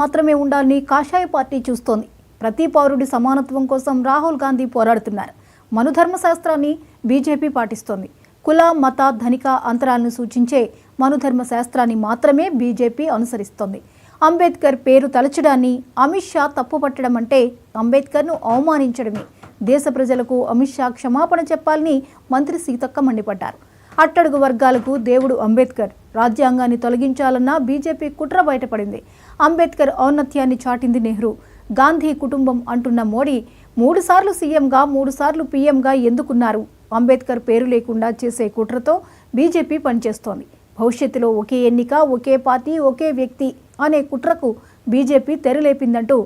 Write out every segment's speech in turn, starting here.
మాత్రమే ఉండాలని కాషాయ పార్టీ చూస్తోంది. ప్రతి పౌరుడి సమానత్వం కోసం రాహుల్ గాంధీ పోరాడుతున్నారు. మనుధర్మ శాస్త్రాన్ని బీజేపీ పాటిస్తోంది. కుల మత ధనిక అంతరాలను సూచించే మనుధర్మ శాస్త్రాన్ని మాత్రమే బీజేపీ అనుసరిస్తోంది. అంబేద్కర్ పేరు తలచడాన్ని అమిత్ షా తప్పుపట్టడం అంటే అంబేద్కర్ను అవమానించడమే. దేశ ప్రజలకు అమిత్ షా క్షమాపణ చెప్పాలని మంత్రి సీతక్క మండిపడ్డారు. అట్టడుగు వర్గాలకు దేవుడు అంబేద్కర్. రాజ్యాంగాన్ని తొలగించాలన్న బీజేపీ కుట్ర బయటపడింది. అంబేద్కర్ ఔన్నత్యాన్ని చాటింది నెహ్రూ. గాంధీ కుటుంబం అంటున్న మోడీ 3 సార్లు సీఎంగా 3 సార్లు పీఎంగా ఎందుకున్నారు? అంబేద్కర్ పేరు లేకుండా చేసే కుట్రతో బీజేపీ పనిచేస్తోంది. భవిష్యత్తులో ఒకే ఎన్నిక, ఒకే పార్టీ, ఒకే వ్యక్తి అనే కుట్రకు బీజేపీ తెరలేపిందంటూ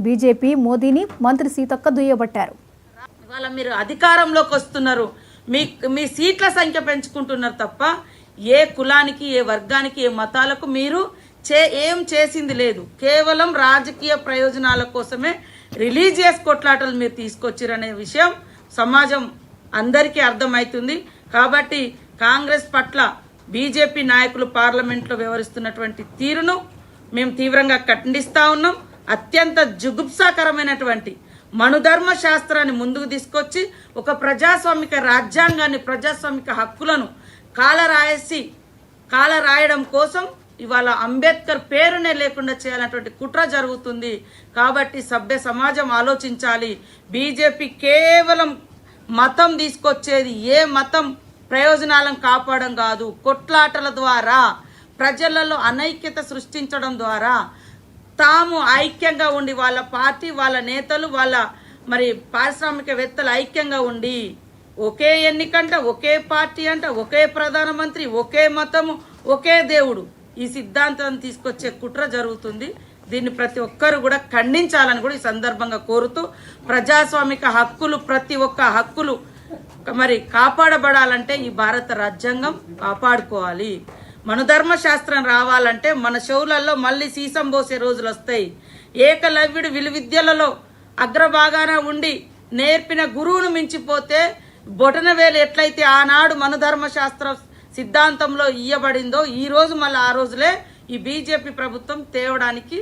బీజేపీ మోదీని మంత్రి సీతక్క దుయ్యబట్టారు. ఇవాళ మీరు అధికారంలోకి వస్తున్నారు, మీ సీట్ల సంఖ్య పెంచుకుంటున్నారు తప్ప ఏ కులానికి, ఏ వర్గానికి, ఏ మతాలకు మీరు ఏం చేసింది లేదు. కేవలం రాజకీయ ప్రయోజనాల కోసమే రిలీజియస్ కొట్లాటలు మీరు తీసుకొచ్చిరనే విషయం సమాజం అందరికీ అర్థమవుతుంది. కాబట్టి కాంగ్రెస్ పట్ల బీజేపీ నాయకులు పార్లమెంట్లో వ్యవహరిస్తున్నటువంటి తీరును మేము తీవ్రంగా ఖండిస్తా ఉన్నాం. అత్యంత జుగుప్సాకరమైనటువంటి మనుధర్మ శాస్త్రాన్ని ముందుకు తీసుకొచ్చి ఒక ప్రజాస్వామిక రాజ్యాంగాన్ని, ప్రజాస్వామిక హక్కులను కాలరాయడం కోసం ఇవాళ అంబేద్కర్ పేరునే లేకుండా చేయాలన్నటువంటి కుట్ర జరుగుతుంది. కాబట్టి సభ్య సమాజం ఆలోచించాలి. బీజేపీ కేవలం మతం తీసుకొచ్చేది ఏ మతం ప్రయోజనాలను కాపాడడం కాదు, కొట్లాటల ద్వారా ప్రజలలో అనైక్యత సృష్టించడం ద్వారా తాము ఐక్యంగా ఉండి వాళ్ళ పార్టీ, వాళ్ళ నేతలు, వాళ్ళ పారిశ్రామికవేత్తలు ఐక్యంగా ఉండి ఒకే ఎన్నికంట, ఒకే పార్టీ అంట, ఒకే ప్రధానమంత్రి, ఒకే మతము, ఒకే దేవుడు, ఈ సిద్ధాంతాన్ని తీసుకొచ్చే కుట్ర జరుగుతుంది. దీన్ని ప్రతి ఒక్కరు కూడా ఖండించాలని కూడా ఈ సందర్భంగా కోరుతూ, ప్రజాస్వామిక హక్కులు, ప్రతి ఒక్క హక్కులు కాపాడబడాలంటే ఈ భారత రాజ్యాంగం కాపాడుకోవాలి. మనుధర్మ శాస్త్రం రావాలంటే మన చెవులలో మళ్ళీ సీసం పోసే రోజులు వస్తాయి. ఏకలవ్యుడు విలువిద్యలలో అగ్రభాగాన ఉండి నేర్పిన గురువును మించిపోతే బొటనవేలు ఎట్లయితే ఆనాడు మనుధర్మ శాస్త్ర సిద్ధాంతంలో ఇయ్యబడిందో ఈ రోజు మళ్ళీ ఆ రోజులే ఈ బీజేపీ ప్రభుత్వం తేవడానికి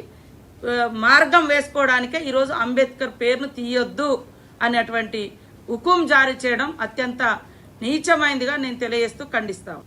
మార్గం వేసుకోవడానికే ఈరోజు అంబేద్కర్ పేరును తీయొద్దు అనేటువంటి హుకుం జారీ చేయడం అత్యంత నీచమైందిగా నేను తెలియజేస్తూ ఖండిస్తాను.